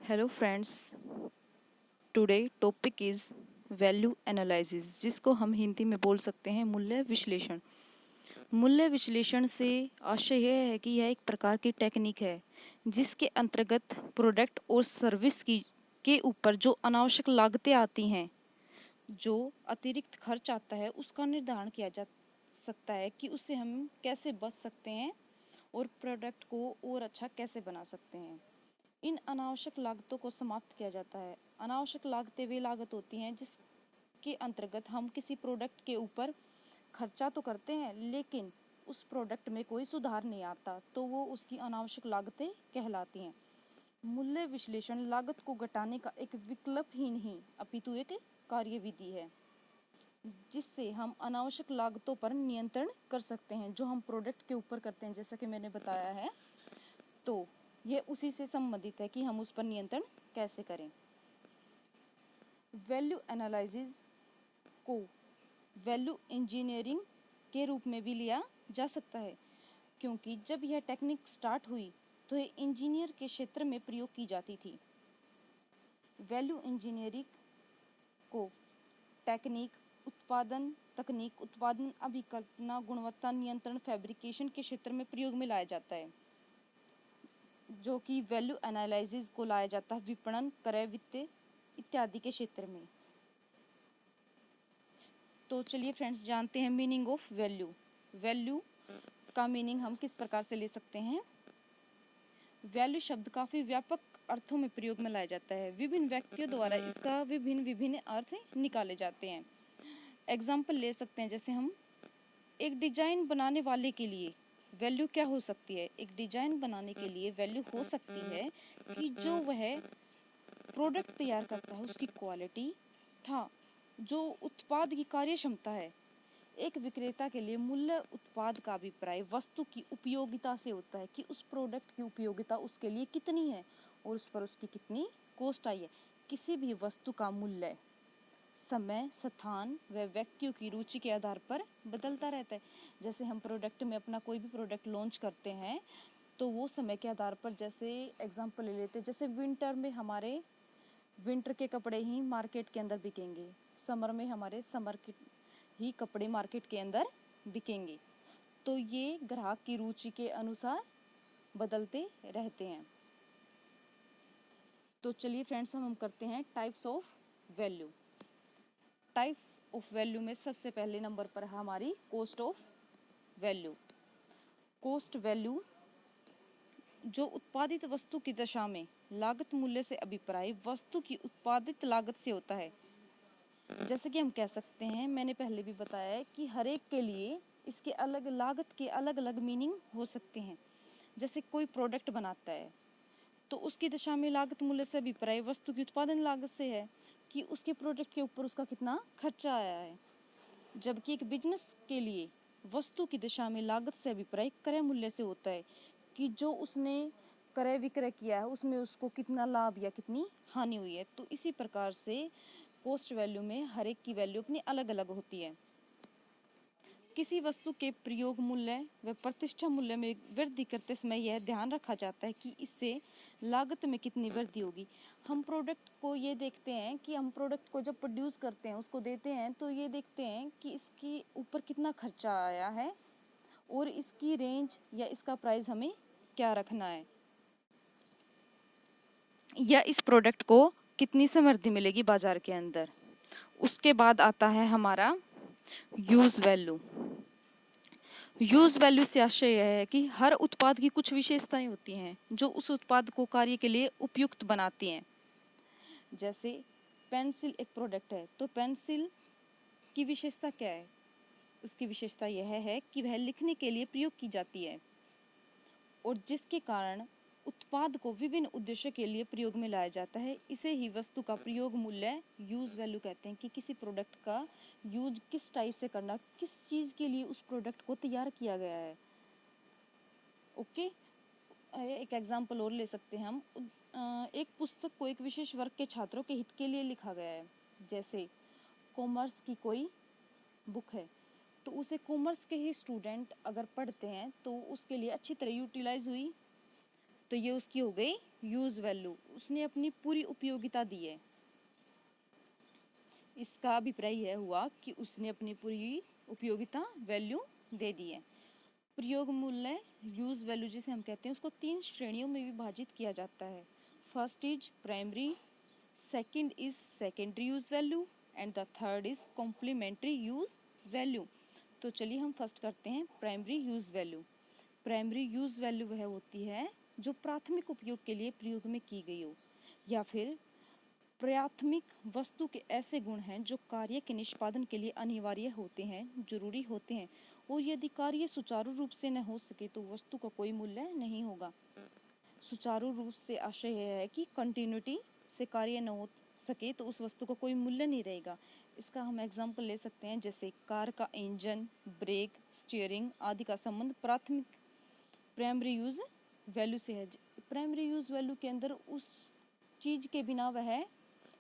Hello friends, today topic is value analysis, जिसको हम हिंदी में बोल सकते हैं मूल्य विश्लेषण। मूल्य विश्लेषण से आशय यह है कि यह एक प्रकार की टेक्निक है जिसके अंतर्गत प्रोडक्ट और सर्विस की के ऊपर जो अनावश्यक लागतें आती हैं, जो अतिरिक्त खर्च आता है, उसका निर्धारण किया जा सकता है कि उससे हम कैसे बच सकते हैं और प्रोडक्ट को और अच्छा कैसे बना सकते हैं। इन अनावश्यक लागतों को समाप्त किया जाता है। अनावश्यक लागतें वे लागत होती हैं जिसके अंतर्गत हम किसी प्रोडक्ट के ऊपर खर्चा तो करते हैं, लेकिन उस प्रोडक्ट में कोई सुधार नहीं आता, तो वो उसकी अनावश्यक लागतें कहलाती हैं। मूल्य विश्लेषण लागत को घटाने का एक विकल्प ही नहीं, अपितु एक कार्यविधि है जिससे हम अनावश्यक लागतों पर नियंत्रण कर सकते हैं, जो हम प्रोडक्ट के ऊपर करते हैं। जैसा कि मैंने बताया है, तो ये उसी से संबंधित है कि हम उस पर नियंत्रण कैसे करें। वैल्यू एनालिसिस को वैल्यू इंजीनियरिंग के रूप में भी लिया जा सकता है, क्योंकि जब यह टेक्निक स्टार्ट हुई तो ये इंजीनियर के क्षेत्र में प्रयोग की जाती थी। वैल्यू इंजीनियरिंग को टेक्निक, उत्पादन तकनीक, उत्पादन अभिकल्पना, गुणवत्ता नियंत्रण, फैब्रिकेशन के क्षेत्र में प्रयोग में लाया जाता है, जो कि वैल्यू एनालिसिस को लाया जाता है विपणन, क्रय, वित्त इत्यादि के क्षेत्र में। तो चलिए फ्रेंड्स, जानते हैं मीनिंग ऑफ वैल्यू। वैल्यू का मीनिंग हम किस प्रकार से ले सकते हैं। वैल्यू शब्द काफ़ी व्यापक अर्थों में प्रयोग में लाया जाता है। विभिन्न व्यक्तियों द्वारा इसका विभिन्न विभिन्न अर्थ निकाले जाते हैं। एग्जाम्पल ले सकते हैं, जैसे हम एक डिजाइन बनाने वाले के लिए वैल्यू क्या हो सकती है। एक डिजाइन बनाने के लिए वैल्यू हो सकती है कि जो वह प्रोडक्ट तैयार करता है उसकी क्वालिटी था, जो उत्पाद की कार्य क्षमता है। एक विक्रेता के लिए मूल्य उत्पाद का अभिप्राय वस्तु की उपयोगिता से होता है कि उस प्रोडक्ट की उपयोगिता उसके लिए कितनी है और उस पर उसकी कितनी कॉस्ट आई है। किसी भी वस्तु का मूल्य समय, स्थान व व्यक्तियों की रुचि के आधार पर बदलता रहता है। जैसे हम प्रोडक्ट में अपना कोई भी प्रोडक्ट लॉन्च करते हैं, तो वो समय के आधार पर, जैसे एग्जांपल ले लेते हैं, जैसे विंटर में हमारे विंटर के कपड़े ही मार्केट के अंदर बिकेंगे, समर में हमारे समर के ही कपड़े मार्केट के अंदर बिकेंगे। तो ये ग्राहक की रुचि के अनुसार बदलते रहते हैं। तो चलिए फ्रेंड्स, हम करते हैं types of value. Types of value में सबसे पहले नंबर पर है हमारी cost of value. Cost value जो उत्पादित वस्तु की दशा में लागत मूल्य से अभिप्राय वस्तु की उत्पादित लागत से होता है। जैसे कि हम कह सकते हैं, मैंने पहले भी बताया है कि हर एक के लिए इसके अलग लागत के अलग अलग मीनिंग हो सकते हैं। जैसे कोई प्रोडक्ट बनाता है तो उसकी दशा में लागत मूल्य से अभिप्राय वस्तु की उत्पादन लागत से है कि उसके प्रोडक्ट के ऊपर उसका कितना खर्चा आया है। जबकि एक बिजनेस के लिए वस्तु की दशा में लागत से अभिप्राय क्रय मूल्य से होता है कि जो उसने क्रय विक्रय किया है उसमें उसको कितना लाभ या कितनी हानि हुई है। तो इसी प्रकार से कॉस्ट वैल्यू में हर एक की वैल्यू अपनी अलग अलग होती है। किसी वस्तु के प्रयोग मूल्य व प्रतिष्ठा मूल्य में वृद्धि करते समय यह ध्यान रखा जाता है कि इससे लागत में कितनी वृद्धि होगी। हम प्रोडक्ट को ये देखते हैं कि हम प्रोडक्ट को जब प्रोड्यूस करते हैं, उसको देते हैं, तो ये देखते हैं कि इसके ऊपर कितना खर्चा आया है और इसकी रेंज या इसका प्राइस हमें क्या रखना है, या इस प्रोडक्ट को कितनी समृद्धि मिलेगी बाजार के अंदर। उसके बाद आता है हमारा यूज वैल्यू। यूज वैल्यू से आशय यह है कि हर उत्पाद की कुछ विशेषताएं होती हैं जो उस उत्पाद को कार्य के लिए उपयुक्त बनाती हैं। जैसे पेंसिल एक प्रोडक्ट है, तो पेंसिल की विशेषता क्या है। उसकी विशेषता यह है कि वह लिखने के लिए प्रयोग की जाती है और जिसके कारण उत्पाद को विभिन्न उद्देश्य के लिए प्रयोग में लाया जाता है। इसे ही वस्तु का प्रयोग मूल्य यूज वैल्यू कहते हैं कि किसी प्रोडक्ट का यूज किस टाइप से करना, किस चीज़ के लिए उस प्रोडक्ट को तैयार किया गया है। ओके, एक एग्जांपल और ले सकते हैं हम। एक पुस्तक को एक विशेष वर्ग के छात्रों के हित के लिए लिखा गया है। जैसे कॉमर्स की कोई बुक है, तो उसे कॉमर्स के ही स्टूडेंट अगर पढ़ते हैं तो उसके लिए अच्छी तरह यूटिलाइज हुई तो ये उसकी हो गई यूज वैल्यू, उसने अपनी पूरी उपयोगिता दी है। इसका अभिप्राय यह हुआ कि उसने अपनी पूरी उपयोगिता वैल्यू दे दी है। प्रयोग मूल्य यूज वैल्यू जिसे हम कहते हैं उसको 3 श्रेणियों में विभाजित किया जाता है। First is primary, second is secondary use value and the third is complementary use value. तो चलिए हम फर्स्ट करते हैं primary use value. Primary use value वह होती है जो प्राथमिक उपयोग के लिए प्रयोग में की गई हो, या फिर प्राथमिक वस्तु के ऐसे गुण हैं जो कार्य के निष्पादन के लिए अनिवार्य होते हैं, जरूरी होते हैं, और यदि कार्य सुचारू रूप से न हो सके तो वस्तु का कोई मूल्य नहीं होगा। सुचारू रूप से आशय यह है कि कंटिन्यूटी से कार्य न हो सके तो उस वस्तु का कोई मूल्य नहीं रहेगा। इसका हम एग्जाम्पल ले सकते हैं, जैसे कार का इंजन, ब्रेक, स्टीयरिंग आदि का संबंध प्राथमिक प्राइमरी यूज वैल्यू से है। प्राइमरी यूज वैल्यू के अंदर उस चीज के बिना वह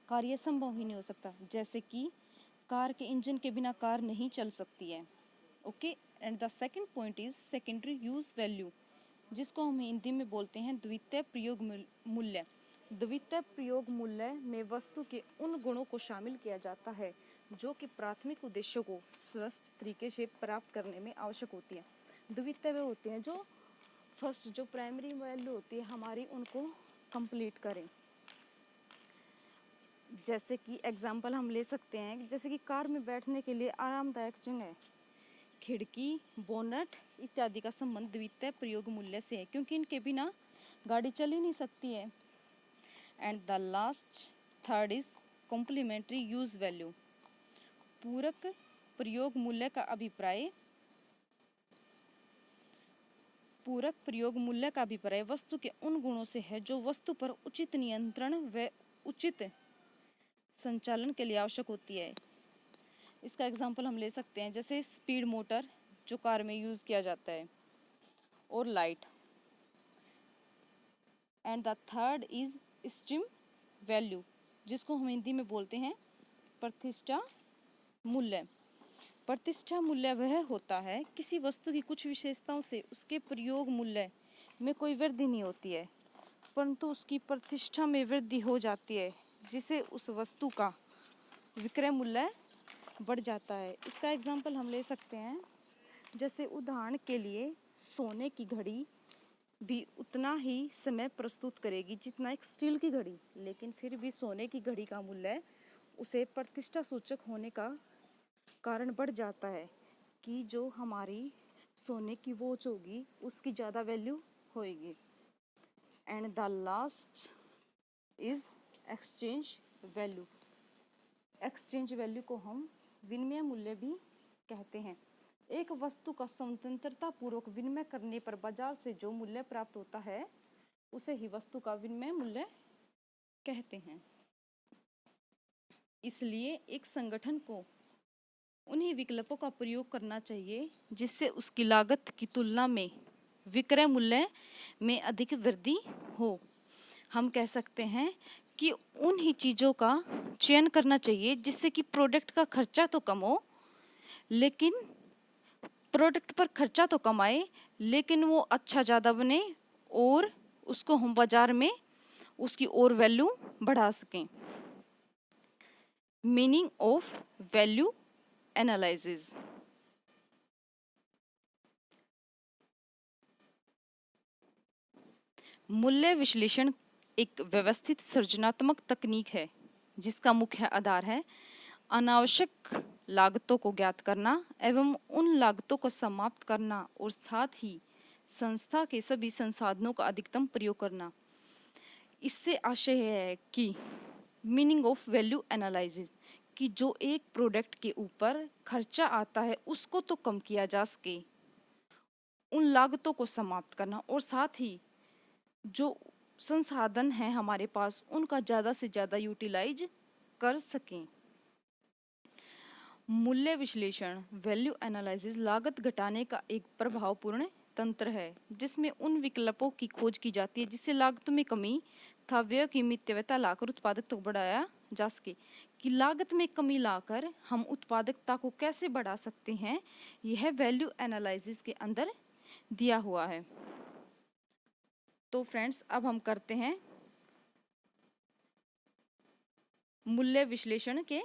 कार्य संभव ही नहीं हो सकता, जैसे कि कार के इंजन के बिना कार नहीं चल सकती है। Okay, and the second point is secondary use value, जिसको हम हिंदी में बोलते हैं द्वितीय प्रयोग मूल्य। द्वितीय प्रयोग मूल्य में वस्तु के उन गुणों को शामिल किया जाता है जो कि प्राथमिक उद्देश्यों को स्पष्ट तरीके से प्राप्त करने में आवश्यक होती है। द्वितीय वे होते हैं जो फर्स्ट जो प्राइमरी वैल्यू होती है हमारी उनको कंप्लीट करें। जैसे कि एग्जाम्पल हम ले सकते हैं, जैसे कि कार में बैठने के लिए आरामदायक जगह, खिड़की, बोनट इत्यादि का संबंध द्वितीय प्रयोग मूल्य से है, क्योंकि इनके बिना गाड़ी चल ही नहीं सकती है। And the last third is complementary use value. पूरक प्रयोग मूल्य का अभिप्राय वस्तु के उन गुणों से है जो वस्तु पर उचित नियंत्रण व उचित संचालन के लिए आवश्यक होती है। इसका एग्जाम्पल हम ले सकते हैं, जैसे स्पीड मोटर जो कार में यूज किया जाता है, और light. And the third is steam value, जिसको हम हिंदी में बोलते हैं प्रतिष्ठा मूल्य। प्रतिष्ठा मूल्य वह होता है किसी वस्तु की कुछ विशेषताओं से उसके प्रयोग मूल्य में कोई वृद्धि नहीं होती है, परंतु उसकी प्रतिष्ठा में वृद्धि हो जाती है, जिसे उस वस्तु का विक्रय मूल्य बढ़ जाता है। इसका एग्जाम्पल हम ले सकते हैं, जैसे उदाहरण के लिए सोने की घड़ी भी उतना ही समय प्रस्तुत करेगी जितना एक स्टील की घड़ी, लेकिन फिर भी सोने की घड़ी का मूल्य उसे प्रतिष्ठा सूचक होने का कारण बढ़ जाता है कि जो हमारी सोने की वॉच होगी उसकी ज़्यादा वैल्यू होएगी। And the last is exchange value. Exchange value को हम विनिमय मूल्य भी कहते हैं। एक वस्तु का स्वतंत्रता पूर्वक विनिमय करने पर बाजार से जो मूल्य प्राप्त होता है उसे ही वस्तु का विनिमय मूल्य कहते हैं। इसलिए एक संगठन को उन्हीं विकल्पों का प्रयोग करना चाहिए जिससे उसकी लागत की तुलना में विक्रय मूल्य में अधिक वृद्धि हो। हम कह सकते हैं कि उन ही चीज़ों का चयन करना चाहिए जिससे कि प्रोडक्ट का खर्चा तो कम हो, लेकिन प्रोडक्ट पर खर्चा तो कम आए, लेकिन वो अच्छा ज़्यादा बने और उसको हम बाजार में उसकी और वैल्यू बढ़ा सकें। Meaning of value analysis. मूल्य विश्लेषण एक व्यवस्थित सृजनात्मक तकनीक है जिसका मुख्य आधार है अनावश्यक लागतों को ज्ञात करना एवं उन लागतों को समाप्त करना और साथ ही संस्था के सभी संसाधनों का अधिकतम प्रयोग करना। इससे आशय है कि मीनिंग ऑफ वैल्यू एनालिसिस कि जो एक प्रोडक्ट के ऊपर खर्चा आता है उसको तो कम किया जा सके, उन लागतों को समाप्त करना और साथ ही जो संसाधन हैं हमारे पास उनका ज़्यादा से ज़्यादा यूटिलाइज कर सकें। मूल्य विश्लेषण वैल्यू एनालिसिस लागत घटाने का एक प्रभावपूर्ण तंत्र है जिसमें उन विकल्पों की खोज की जाती है जिससे लागत में कमी तथा व्यय की मितव्ययता लाकर उत्पादकता को बढ़ाया जा सके। कि लागत में कमी लाकर हम उत्पादकता को कैसे बढ़ा सकते हैं, यह वैल्यू एनालिसिस के अंदर दिया हुआ है। तो फ्रेंड्स अब हम करते हैं मूल्य विश्लेषण के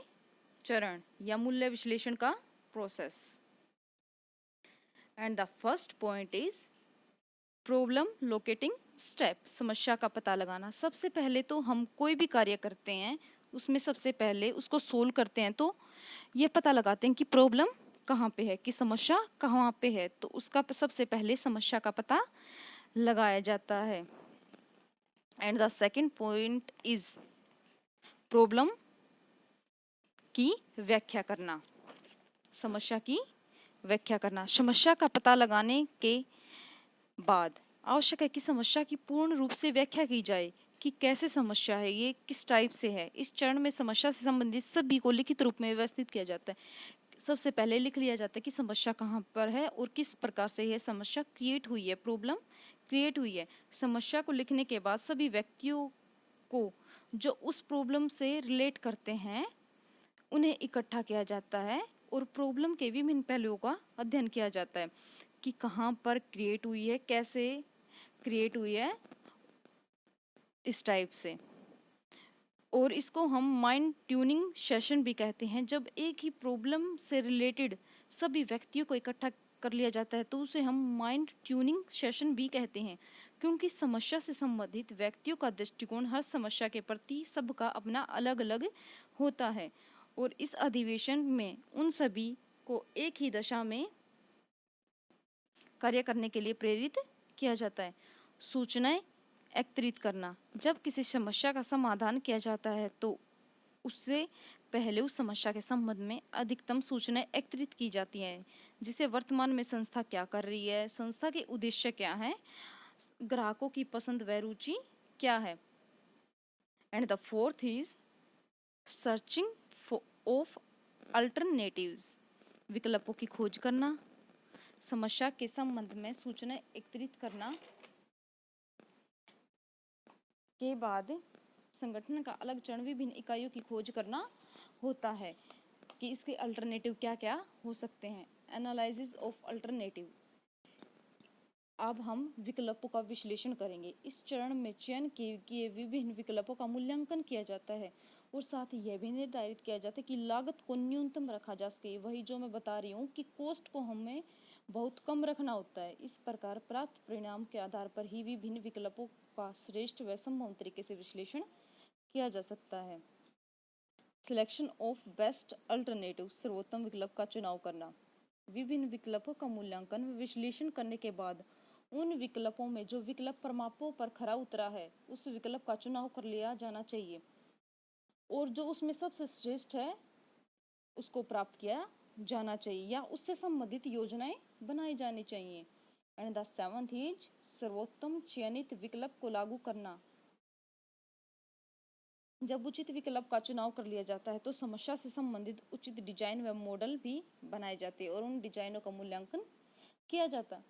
चरण या मूल्य विश्लेषण का process. And the first point is problem locating step, समस्या का पता लगाना। सबसे पहले तो हम कोई भी कार्य करते हैं उसमें सबसे पहले उसको सोल्व करते हैं तो ये पता लगाते हैं कि प्रॉब्लम कहाँ पे है, कि समस्या कहाँ पे है, तो उसका सबसे पहले समस्या का पता लगाया जाता है। And the second point is problem की व्याख्या करना, समस्या की व्याख्या करना। समस्या का पता लगाने के बाद आवश्यक है कि समस्या की पूर्ण रूप से व्याख्या की जाए कि कैसे समस्या है, ये किस टाइप से है। इस चरण में समस्या से संबंधित सभी को लिखित रूप में व्यवस्थित किया जाता है। सबसे पहले लिख लिया जाता है कि समस्या कहाँ पर है और किस प्रकार से यह समस्या क्रिएट हुई है, प्रॉब्लम क्रिएट हुई है। समस्या को लिखने के बाद सभी व्यक्तियों को जो उस प्रॉब्लम से रिलेट करते हैं उन्हें इकट्ठा किया जाता है और प्रॉब्लम के विभिन्न पहलुओं का अध्ययन किया जाता है कि कहाँ पर क्रिएट हुई है, कैसे क्रिएट हुई है, इस टाइप से। और इसको हम माइंड ट्यूनिंग सेशन भी कहते हैं। जब एक ही प्रॉब्लम से रिलेटेड सभी व्यक्तियों को इकट्ठा कर लिया जाता है तो उसे हम माइंड ट्यूनिंग सेशन भी कहते हैं, क्योंकि समस्या से संबंधित व्यक्तियों का दृष्टिकोण हर समस्या के प्रति सबका अपना अलग अलग होता है और इस अधिवेशन में उन सभी को एक ही दिशा में कार्य करने के लिए प्रेरित किया जाता है। सूचनाएं एकत्रित करना, जब किसी समस्या का समाधान किया जाता है तो उससे पहले उस समस्या के संबंध में अधिकतम सूचनाएं एकत्रित की जाती हैं, जिसे वर्तमान में संस्था क्या कर रही है, संस्था के उद्देश्य क्या है, ग्राहकों की पसंद व रुचि क्या है। And the fourth is searching of alternatives, विकल्पों की खोज करना। समस्या के संबंध में सूचना एकत्रित करना के बाद संगठन का अलग चरण विभिन्न इकाइयों की खोज करना होता है कि इसके अल्टरनेटिव क्या क्या हो सकते हैं। एनालिसिस ऑफ अल्टरनेटिव, अब हम विकल्पों का विश्लेषण करेंगे। इस चरण में चयन किए विभिन्न विकल्पों का मूल्यांकन किया जाता है और साथ ही यह भी निर्धारित किया जाता है कि लागत को न्यूनतम रखा जा सके। वही जो मैं बता रही हूँ कि कॉस्ट को हमें बहुत कम रखना होता है। इस प्रकार प्राप्त परिणाम के आधार पर ही विभिन्न विकल्पों का श्रेष्ठ व संभव तरीके से विश्लेषण किया जा सकता है। सिलेक्शन ऑफ बेस्ट अल्टरनेटिव, सर्वोत्तम विकल्प का चुनाव करना। विभिन्न विकल्पों का मूल्यांकन व विश्लेषण करने के बाद उन विकल्पों में जो विकल्प प्रमापों पर खरा उतरा है उस विकल्प का चुनाव कर लिया जाना चाहिए और जो उसमें सबसे श्रेष्ठ है उसको प्राप्त किया जाना चाहिए या उससे संबंधित योजनाएं बनाई जानी चाहिए। एंड द सेवंथ इज सर्वोत्तम चयनित विकल्प को लागू करना। जब उचित विकल्प का चुनाव कर लिया जाता है तो समस्या से संबंधित उचित डिजाइन व मॉडल भी बनाए जाते हैं और उन डिजाइनों का मूल्यांकन किया जाता है।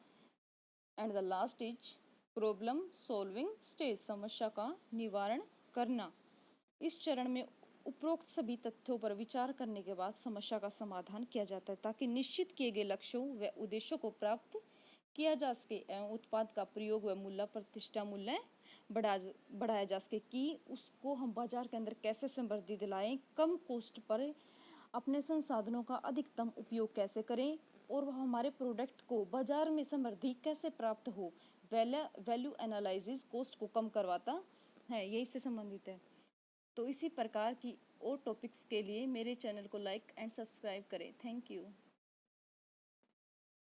And the last is problem solving stage, समस्या का निवारण करना। इस चरण में उपरोक्त सभी तथ्यों पर विचार करने के बाद समस्या का समाधान किया जाता है ताकि निश्चित किए गए लक्ष्यों व उद्देश्यों को प्राप्त किया जा सके एवं उत्पाद का प्रयोग व मूल्य प्रतिष्ठा मूल्य बढ़ाया जा सके कि उसको हम बाजार के अंदर कैसे समृद्धि दिलाएं, कम कॉस्ट पर अपने संसाधनों का अधिकतम उपयोग कैसे करें और वह हमारे प्रोडक्ट को बाजार में समृद्धि कैसे प्राप्त हो। वैल्यू एनालिसिस कॉस्ट को कम करवाता है, यही से संबंधित है। तो इसी प्रकार की और टॉपिक्स के लिए मेरे चैनल को लाइक एंड सब्सक्राइब करें। Thank you.